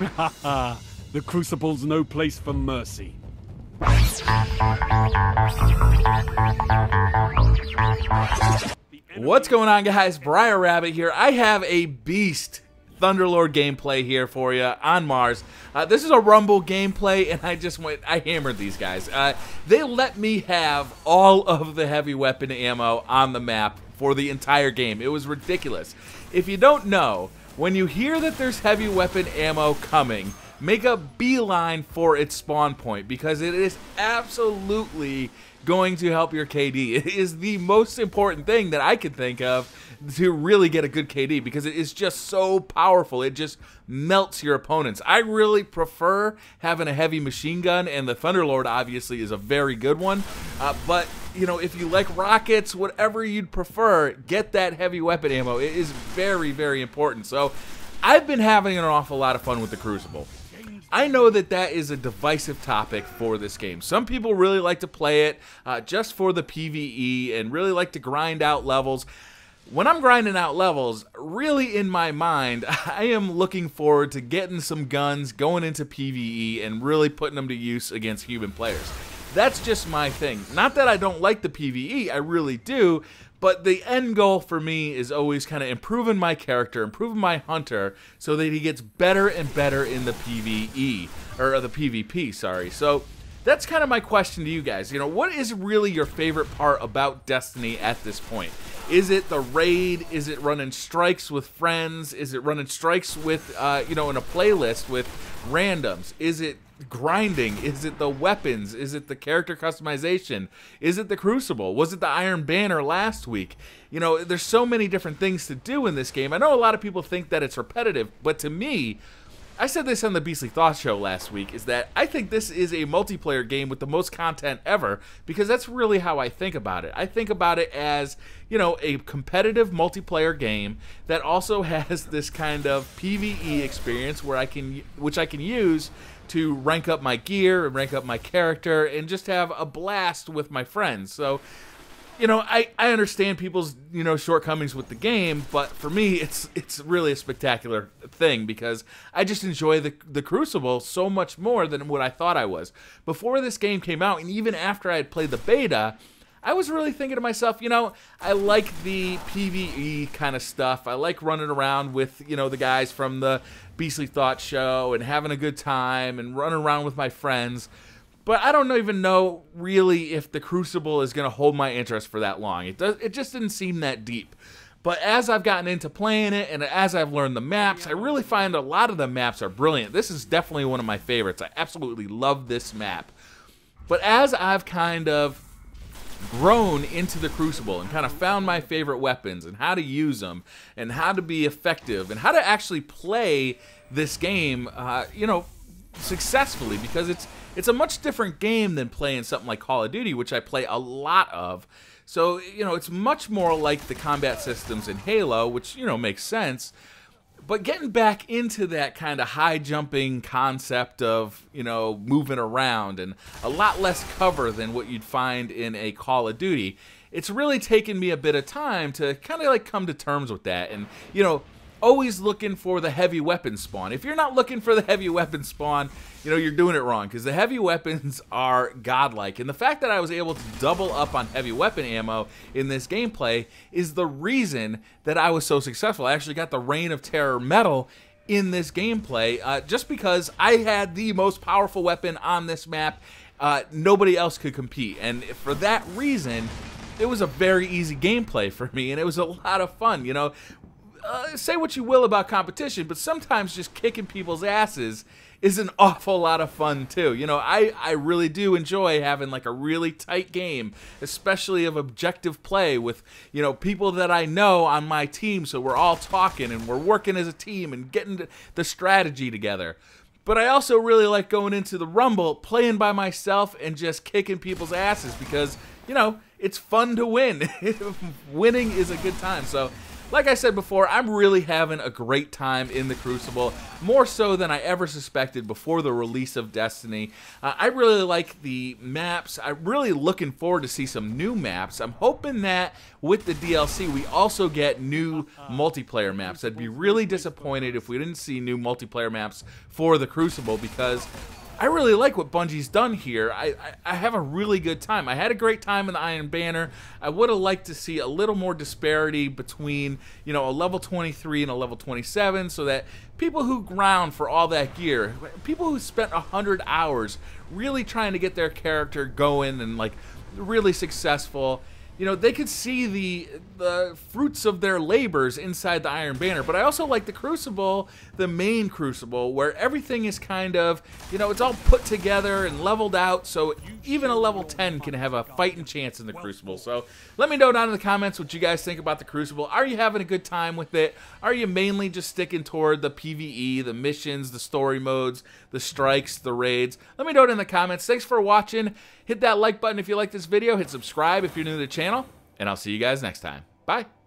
The Crucible's no place for mercy. What's going on, guys? BriarRabbit here. I have a beast Thunderlord gameplay here for you on Mars. This is a Rumble gameplay, and I hammered these guys. They let me have all of the heavy weapon ammo on the map for the entire game. It was ridiculous. If you don't know, when you hear that there's heavy weapon ammo coming, make a beeline for its spawn point, because it is absolutely going to help your KD. It is the most important thing that I can think of to really get a good KD, because it is just so powerful. It just melts your opponents. I really prefer having a heavy machine gun, and the Thunderlord obviously is a very good one. But, you know, if you like rockets, whatever you'd prefer, get that heavy weapon ammo. It is very, very important. So I've been having an awful lot of fun with the Crucible. I know that that is a divisive topic for this game. Some people really like to play it just for the PvE and really like to grind out levels. When I'm grinding out levels, really in my mind, I am looking forward to getting some guns, going into PvE, and really putting them to use against human players. That's just my thing. Not that I don't like the PvE, I really do, but the end goal for me is always kind of improving my character, improving my hunter, so that he gets better and better in the PvE, or the PvP, sorry. So that's kind of my question to you guys. You know, what is really your favorite part about Destiny at this point? Is it the raid? Is it running strikes with friends? Is it running strikes with, you know, in a playlist with randoms? Is it grinding? Is it the weapons? Is it the character customization? Is it the Crucible? Was it the Iron Banner last week? You know, there's so many different things to do in this game. I know a lot of people think that it's repetitive, but to me, I said this on the Beastly Thoughts show last week, is that I think this is a multiplayer game with the most content ever, because that's really how I think about it. I think about it as, you know, a competitive multiplayer game that also has this kind of PvE experience where which I can use to rank up my gear and rank up my character and just have a blast with my friends. So, you know, I understand people's, you know, shortcomings with the game, but for me, it's really a spectacular thing, because I just enjoy the Crucible so much more than what I thought I was. Before this game came out, and even after I had played the beta, I was really thinking to myself, you know, I like the PvE kind of stuff. I like running around with, you know, the guys from the Beastly Thoughts show and having a good time and running around with my friends. But I don't even know really if the Crucible is going to hold my interest for that long. It just didn't seem that deep. But as I've gotten into playing it and as I've learned the maps, I really find a lot of the maps are brilliant. This is definitely one of my favorites. I absolutely love this map. But as I've kind of grown into the Crucible and kind of found my favorite weapons and how to use them and how to be effective and how to actually play this game, you know, successfully, because it's a much different game than playing something like Call of Duty, which I play a lot of. So, you know, it's much more like the combat systems in Halo, which, you know, makes sense. But getting back into that kind of high jumping concept of, you know, moving around and a lot less cover than what you'd find in a Call of Duty, it's really taken me a bit of time to kind of like come to terms with that. And, you know, always looking for the heavy weapon spawn. If you're not looking for the heavy weapon spawn, you know, you're doing it wrong, because the heavy weapons are godlike. And the fact that I was able to double up on heavy weapon ammo in this gameplay is the reason that I was so successful. I actually got the Reign of Terror medal in this gameplay just because I had the most powerful weapon on this map. Nobody else could compete. And for that reason, it was a very easy gameplay for me, and it was a lot of fun, you know. Say what you will about competition, but sometimes just kicking people's asses is an awful lot of fun too. You know, I really do enjoy having like a really tight game, especially of objective play with, you know, people that I know on my team, so we're all talking and we're working as a team and getting the strategy together. But I also really like going into the Rumble, playing by myself and just kicking people's asses, because, you know, it's fun to win. Winning is a good time. So like I said before, I'm really having a great time in the Crucible, more so than I ever suspected before the release of Destiny. I really like the maps. I'm really looking forward to see some new maps. I'm hoping that with the DLC we also get new multiplayer maps. I'd be really disappointed if we didn't see new multiplayer maps for the Crucible, because I really like what Bungie's done here. I have a really good time. I had a great time in the Iron Banner. I would have liked to see a little more disparity between, you know, a level 23 and a level 27, so that people who ground for all that gear, people who spent 100 hours really trying to get their character going and like really successful, you know, they could see the fruits of their labors inside the Iron Banner. But I also like the Crucible, the main Crucible, where everything is kind of, you know, it's all put together and leveled out, so even a level 10 can have a fighting chance in the Crucible. So let me know down in the comments what you guys think about the Crucible. Are you having a good time with it? Are you mainly just sticking toward the PvE, the missions, the story modes, the strikes, the raids? Let me know it in the comments. Thanks for watching. Hit that like button if you like this video. Hit subscribe if you're new to the channel. And I'll see you guys next time. Bye.